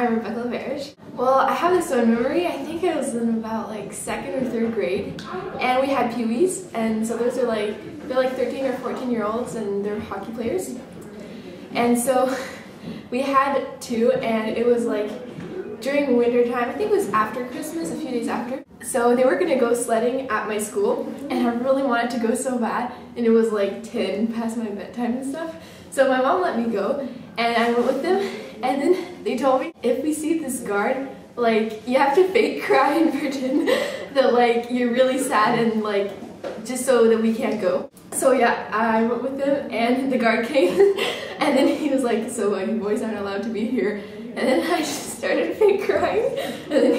I'm Rebecca. Well, I have this one memory. I think it was in about like 2nd or 3rd grade, and we had peewees, and so those are they're like 13 or 14-year-olds, and they're hockey players. And so we had 2, and it was like during winter time. I think it was after Christmas, a few days after. So they were gonna go sledding at my school, and I really wanted to go so bad, and it was like 10 past my bedtime and stuff. So my mom let me go, and I went with them, and then they told me, if we see this guard, like, you have to fake cry and pretend that like you're really sad, and like just so that we can't go. So yeah, I went with them, and the guard came, and then he was like, so you boys aren't allowed to be here. And then I just started fake crying, and then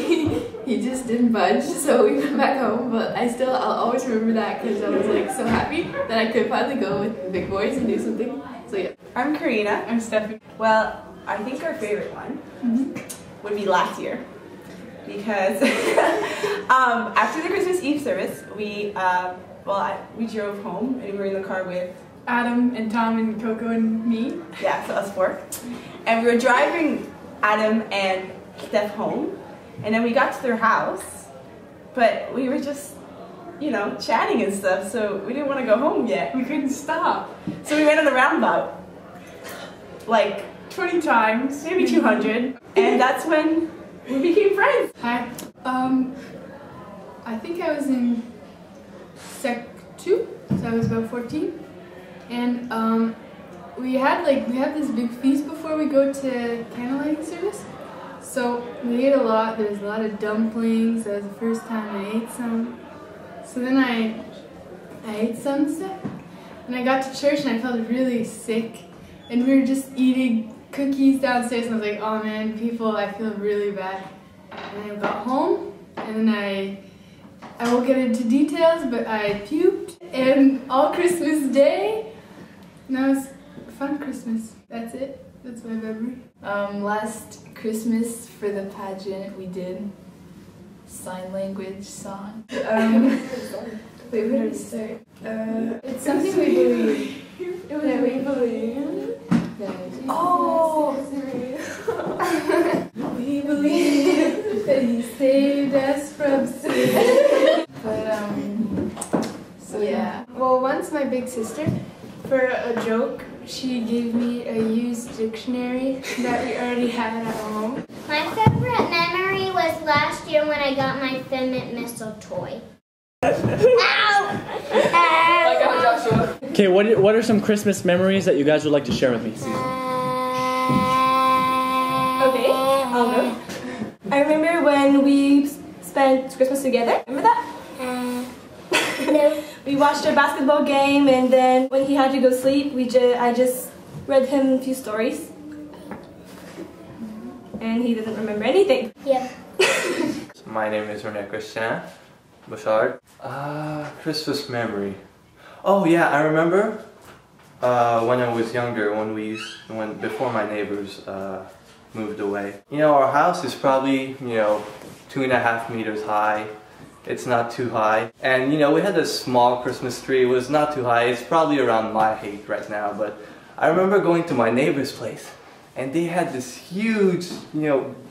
he just didn't budge, so we went back home. But I'll always remember that because I was like so happy that I could finally go with the big boys and do something. So yeah. I'm Karina. I'm Stephanie. Well, I think our favorite one would be last year, because after the Christmas Eve service, we drove home, and we were in the car with Adam and Tom and Coco and me. Yeah, so us 4. And we were driving Adam and Steph home, and then we got to their house, but we were just, you know, chatting and stuff, so we didn't want to go home yet. We couldn't stop. So we went on the roundabout, like 20 times, maybe 200, and that's when we became friends. Hi. I think I was in Sec 2, so I was about 14, and we had this big feast before we go to candlelighting service. So we ate a lot. There was a lot of dumplings. That was the first time I ate some. So then I ate some stuff, and I got to church and I felt really sick, and we were just eating cookies downstairs, and I was like, oh man, people, I feel really bad. And I got home, and then I won't get into details, but I puked, and all Christmas Day, and that was a fun Christmas. That's it. That's my memory. Last Christmas for the pageant, we did sign language song. Wait, where did we start? It's something we believe. It was that we believe. Oh! We believe that he saved us from sin. But so yeah. Well, once my big sister, for a joke, she gave me a used dictionary that we already had at home. My favorite memory was last year when I got my Femmit missile toy. Ow! Ow! Okay, what are some Christmas memories that you guys would like to share with me? Okay, I'll go. I remember when we spent Christmas together. Remember that? No. We watched a basketball game, and then when he had to go sleep, I just read him a few stories. And he didn't remember anything. Yep. My name is René Christian Bouchard. Christmas memory. Oh yeah, I remember when I was younger, before my neighbors moved away. You know, our house is probably, 2.5 meters high. It's not too high. And we had a small Christmas tree. It was not too high. It's probably around my height right now. But I remember going to my neighbor's place, and they had this huge,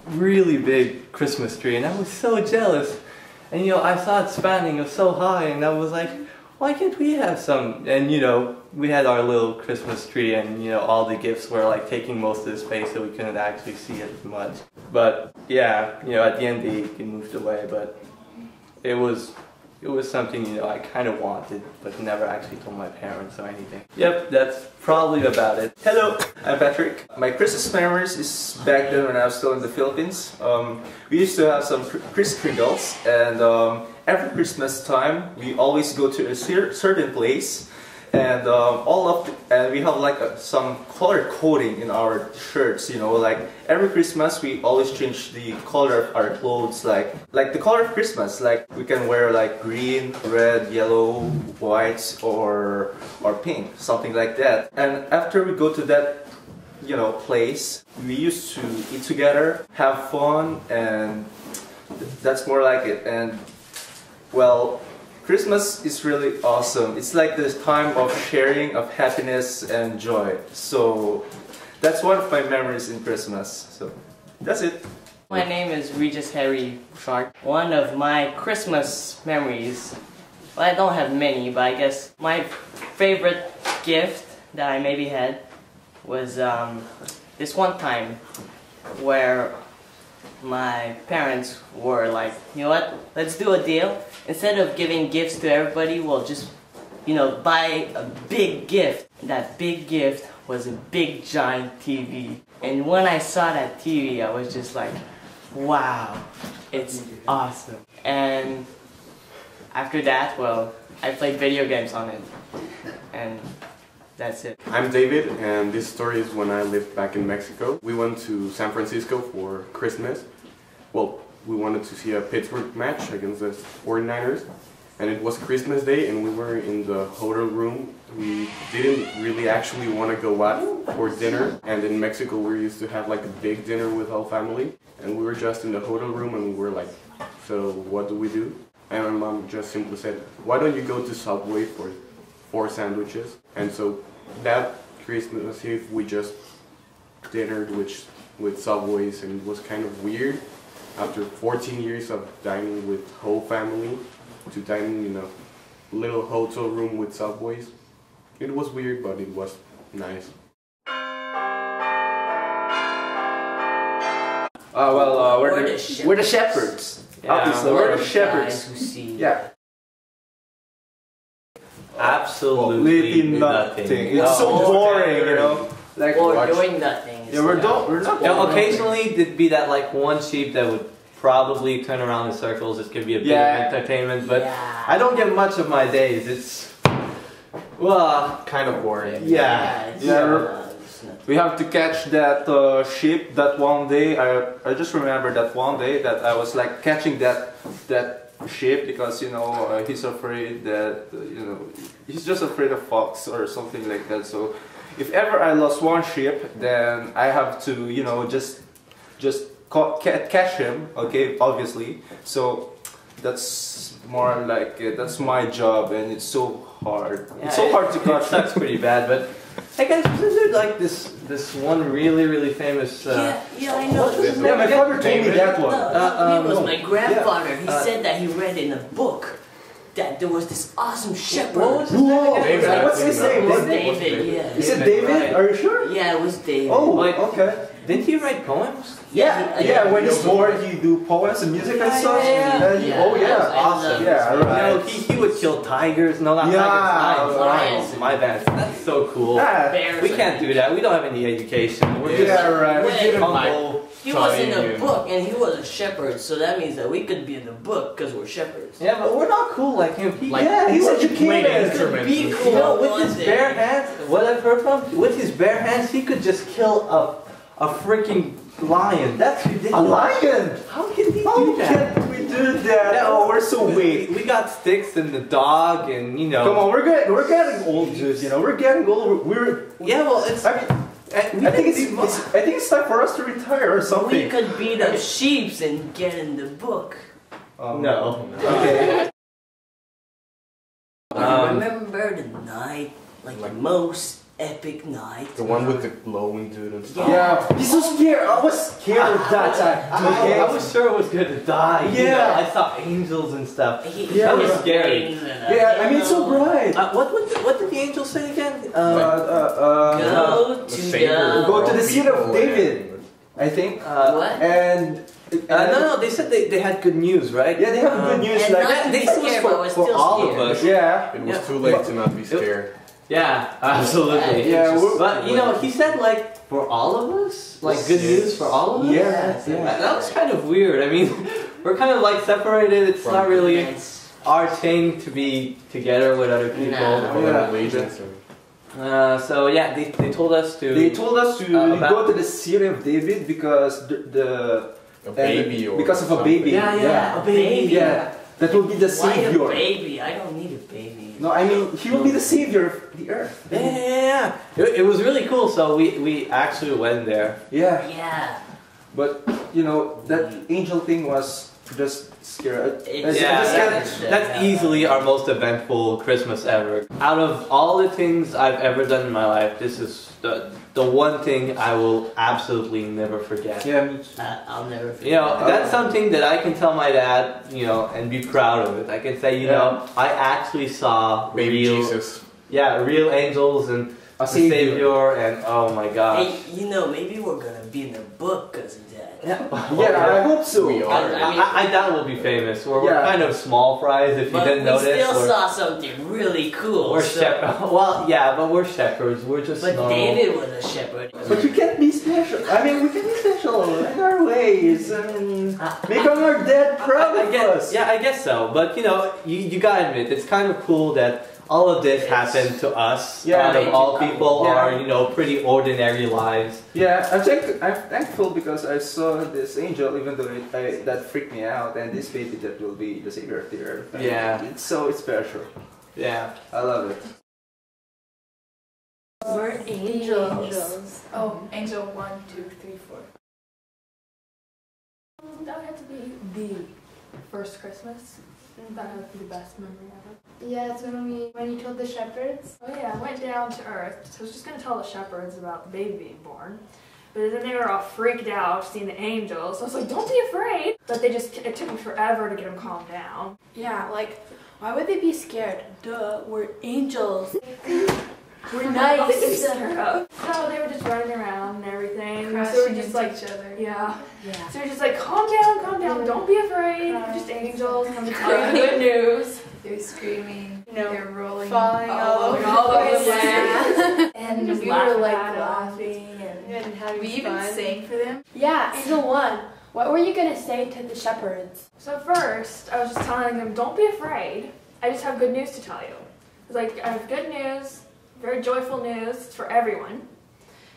really big Christmas tree, and I was so jealous. And I saw it spanning, it was so high, and I was like, why can't we have some? And we had our little Christmas tree, and all the gifts were like taking most of the space, so we couldn't actually see it much. But yeah, at the end they moved away, but it was something I kind of wanted, but never actually told my parents or anything. Yep, that's probably about it. Hello, I'm Patrick. My Christmas memories is back then when I was still in the Philippines. We used to have some Kris Kringles, and every Christmas time we always go to a certain place, and we have like some color coding in our shirts. Like every Christmas we always change the color of our clothes, like the color of Christmas. Like we can wear like green, red, yellow, white, or pink, something like that. And after we go to that place, we used to eat together, have fun, and that's more like it. And well, Christmas is really awesome. It's like this time of sharing, of happiness and joy. So that's one of my memories in Christmas. So That's it. My name is Regis Harry Bouchard. One of my Christmas memories, well, I don't have many, but I guess my favorite gift that I maybe had was this one time where my parents were like, you know what, let's do a deal. Instead of giving gifts to everybody, we'll just, you know, buy a big gift. That big gift was a big giant TV. And when I saw that TV, I was just like, wow, it's awesome. And after that, well, I played video games on it. And that's it. I'm David, and this story is when I lived back in Mexico. We went to San Francisco for Christmas. Well, we wanted to see a Pittsburgh match against the 49ers. And it was Christmas Day, and we were in the hotel room. We didn't really actually want to go out for dinner. And in Mexico, we used to have like a big dinner with our family. And we were just in the hotel room, and we were like, so what do we do? And my mom just simply said, why don't you go to Subway for 4 sandwiches? And so that Christmas Eve, we just dinnered with Subways, and it was kind of weird. After 14 years of dining with whole family, to dining in a little hotel room with Subways. It was weird, but it was nice. We're the shepherds. Yeah, Obviously, we're the shepherds. Who see. Yeah. Absolutely nothing. It's No. so boring, you know. Like Or doing nothing. Yeah, we're not. Now, occasionally there'd be that like one sheep that would probably turn around in circles. This could be a bit of entertainment, but I don't get much of my days. It's Kind of boring. We have to catch that sheep that one day. I just remember that one day that I was like catching that sheep because you know he's afraid that you know he's just afraid of fox or something like that. So if ever I lost one sheep, then I have to you know just catch him. Okay, obviously. So that's more like that's my job, and it's so hard. Yeah, it's so hard to catch. It sucks pretty bad, but I guess isn't there like this one really famous? Yeah, I know. Yeah, my father told me that one. It was my grandfather. He said that he read in a book that there was this awesome shepherd. What was his name again? David. What's his name? It was David, yeah. Is it David? Are you sure? Yeah, it was David. Oh, Like- okay. Didn't he write poems? Yeah, when he's bored, he do poems and music and stuff. Oh yeah, awesome. Yeah, right. No, he would kill tigers. No, not tigers. lions. Lions. My bad. That's so cool. Yeah. Bears. We can't do that. We don't have any education. We're just right. Wait, humble. He was in a book and he was a shepherd, so that means that we could be in the book because we're shepherds. Yeah, but we're not cool like him. He's educated. Could be cool. You know, with his one day. bare hands, what I've heard from, with his bare hands, he could just kill a freaking lion. That's ridiculous. A lion? How can he How do that? can we do that? Yeah, Oh, we're so weak. We got sticks and the dog, and you know. Come on, we're getting old, dude. You know, we're getting old. Yeah, well, it's. I think it's time for us to retire or something. We could beat up sheeps and get in the book. No. Okay. Remember the night, like the most epic night? The one with the glowing dude and stuff. Yeah, he's so scared. I was scared of that time. Okay. I was sure it was gonna die. You Yeah. know, I saw angels and stuff. Yeah, I was right. scared. Yeah, I mean it's so bright. What did the angel say again? Go to the... Go to the seat of David, I think. What? And No, they said they had good news, right? yeah, they have good news. And Like not to be scared, but we're for still all scared. of us. yeah. It was too late to not be scared. Yeah, absolutely. Yeah, but you know, he said like for all of us, like good news for all of us. Yeah. That was kind of weird. I mean, we're kind of like separated. It's not really our thing to be together with other people. Yeah. Allegiance. So yeah, they told us to. They told us to go to the city of David because A baby or because of a something. baby. Yeah, a baby. Yeah, that will be the Why savior. a baby? I don't need a baby. No, I mean he will be the savior of the earth. Yeah. It was really cool. So we actually went there. Yeah. Yeah. But you know that angel thing was just scared. That's easily our most eventful Christmas ever. Out of all the things I've ever done in my life, this is the one thing I will absolutely never forget. Yeah, I'll never forget. You know, that's something that I can tell my dad, you know, and be proud of it. I can say, you know, I actually saw Baby Jesus. Yeah, real angels and the Savior, and oh my gosh. Hey, you know, maybe we're gonna be in the book because of that. Yeah, I hope so. We are. I doubt we'll be famous. We're kind of small fries if you didn't notice. We still saw something really cool. We're shepherds. Well, yeah, but we're shepherds. We're just normal. David was a shepherd. But we can't be special. I mean, we can be special in our ways. Make our dad proud of us. Yeah, I guess so. But you know, you gotta admit, it's kind of cool that all of this happened to us. Yeah, out of all people are, you know, pretty ordinary lives. Yeah, I'm thankful because I saw this angel, even though that freaked me out, and this baby that will be the savior of the earth. Yeah, it's so special. Yeah, I love it. We're angels. Oh, angel 1, 2, 3, 4. That would have to be the first Christmas. That would be the best memory ever. Yeah, it's when you told the shepherds. Oh yeah, I went down to Earth. So I was just going to tell the shepherds about the baby being born. But then they were all freaked out seeing the angels. So I was like, don't be afraid. But it took me forever to get them calmed down. Yeah, like, why would they be scared? Duh, we're angels. We're nice. No, they were just running around and everything. Crashing so we're just into like, each other. Yeah. So we're just like, calm down, don't be afraid. We're just angels. Come to tell you the good news. They're screaming, they're rolling, falling all over the place. place. And just we were like laughing and having we even sang for them. Yeah, Angel 1. What were you gonna say to the shepherds? So first, I was just telling them, don't be afraid. I just have good news to tell you. It's like, I have good news, very joyful news. It's for everyone.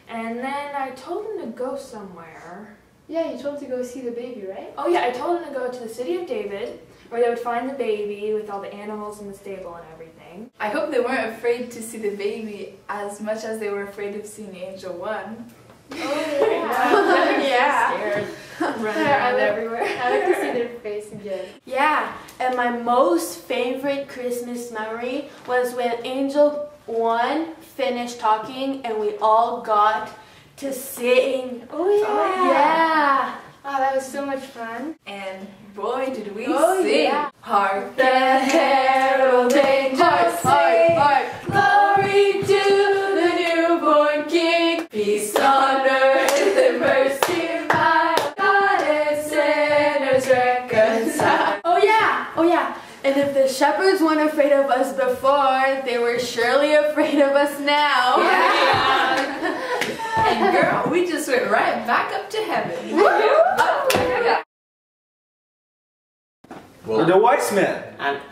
And then I told them to go somewhere. Yeah, you told them to go see the baby, right? Oh yeah, I told them to go to the city of David, where they would find the baby with all the animals in the stable and everything. I hope they weren't afraid to see the baby as much as they were afraid of seeing Angel 1. Oh yeah. Yeah. Scared. Running around everywhere. I like to see their face again. Yeah, and my most favorite Christmas memory was when Angel 1 finished talking and we all got to sing. Oh yeah. Yeah. Oh, that was so much fun. And boy, did we Oh, sing. yeah. Hark the herald angels sing. Glory to the newborn King. Peace on earth and mercy mild. God and sinners reconciled. Oh yeah. And if the shepherds weren't afraid of us before, they were surely afraid of us now. Yeah. And girl, we just went right back up to heaven. We're the wise men.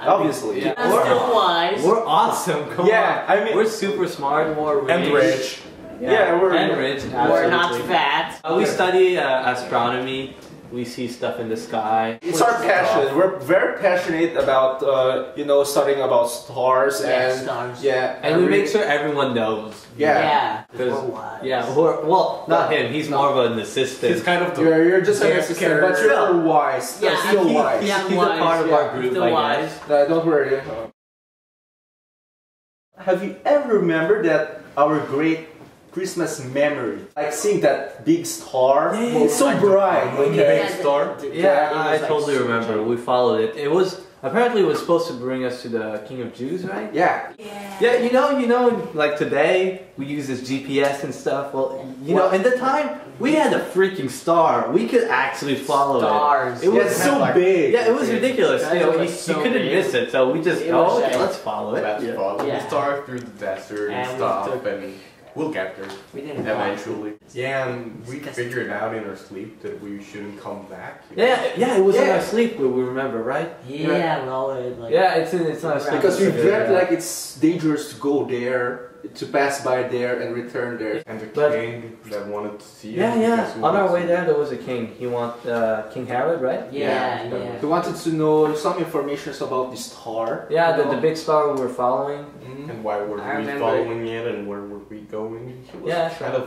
Obviously. Yeah. I'm still wise. We're awesome. Come on. I mean, we're super smart. We're and rich. Yeah, we're rich. We're not fat. We study astronomy. We see stuff in the sky. It's our passion. We're very passionate about, studying about stars and stars. Yeah, and we make sure everyone knows. Yeah. Well, not him. He's more of an assistant. He's kind of the You're just an assistant, but you're wise. Yeah, still wise. He's a part of our group, I guess. Don't worry. Have you ever remembered that our great Christmas memory, like seeing that big star? It's so bright. Big star. Yeah, I like totally remember. We followed it. It was apparently it was supposed to bring us to the King of Jews, right? Yeah. Yeah, you know, like today we use this GPS and stuff. Well, you know, in the time we had a freaking star. We could actually follow Stars. it. It was so big. Yeah, it was ridiculous. Yeah, you know, it you was so couldn't big. miss it. So we just let's follow it. Let's follow Yeah. the star through the desert and And stuff, and we'll get there We didn't eventually. Yeah, and we figured out in our sleep that we shouldn't come back. Yeah, it was in our sleep. We remember, right? Yeah, well, like, Yeah, it's in our sleep. Because we felt like it's dangerous to go there, to pass by there and return there. And the But- king that wanted to see Yeah, us. yeah. because we On our wanted way to- there was a king. He wanted King Herod, right? yeah. We wanted to know some information about the star. Yeah, you know. the big star we were following. Mhm. And why were I we remember- following it and where were we going? He was Yeah, kind of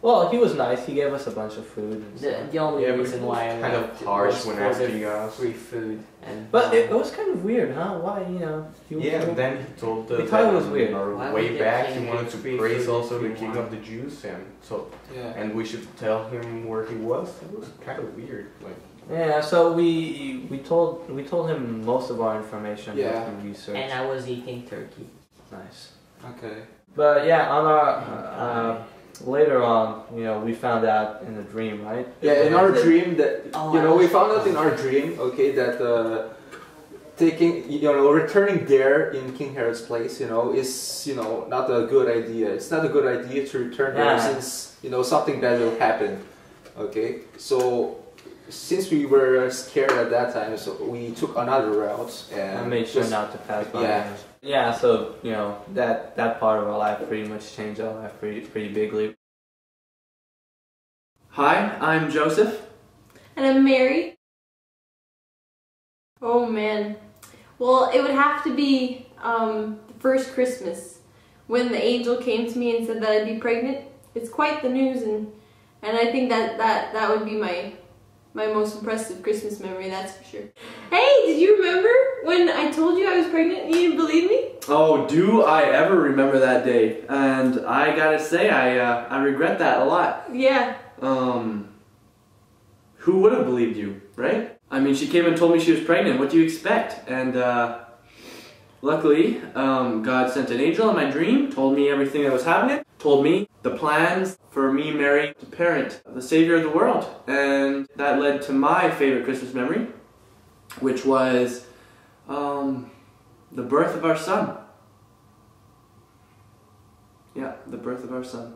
Well, he was nice. He gave us a bunch of food. And stuff. The only Yeah, but reason why I kind of left harsh was when for asking the us. free food. And But it was kind of weird, huh? Why, you know? Yeah, and then he told us We thought that it was weird. on our Why way would back the he king wanted give to free praise food also if the you king want? of the Jews, Yeah. and we should tell him where he was. It was kind of weird. Like, Yeah, so we told him most of our information Yeah. that we researched. And I was eating turkey. Nice. Okay. But yeah, on our later on, you know, we found out in a dream, right? Yeah, in our dream that Oh, you know, I we was- found out in our dream, okay, that returning there in King Herod's place, you know, is not a good idea. It's not a good idea to return there Yeah. since something bad will happen. Okay, so since we were scared at that time, so we took another route and I made sure just- not to pass by. Yeah. him. Yeah, so you know that part of our life pretty much changed our life pretty bigly. Hi, I'm Joseph. And I'm Mary. Oh man. Well, it would have to be the first Christmas when the angel came to me and said that I'd be pregnant. It's quite the news, and I think that would be my most impressive Christmas memory, that's for sure. Hey, did you remember when I told you I was pregnant and you didn't believe me? Oh, do I ever remember that day? And I gotta say, I regret that a lot. Yeah. Who would have believed you, right? I mean, she came and told me she was pregnant. What do you expect? And luckily, God sent an angel in my dream, told me everything that was happening, told me the plans for me, Mary, to parent the Savior of the world. And that led to my favorite Christmas memory, which was the birth of our son. Yeah, the birth of our son.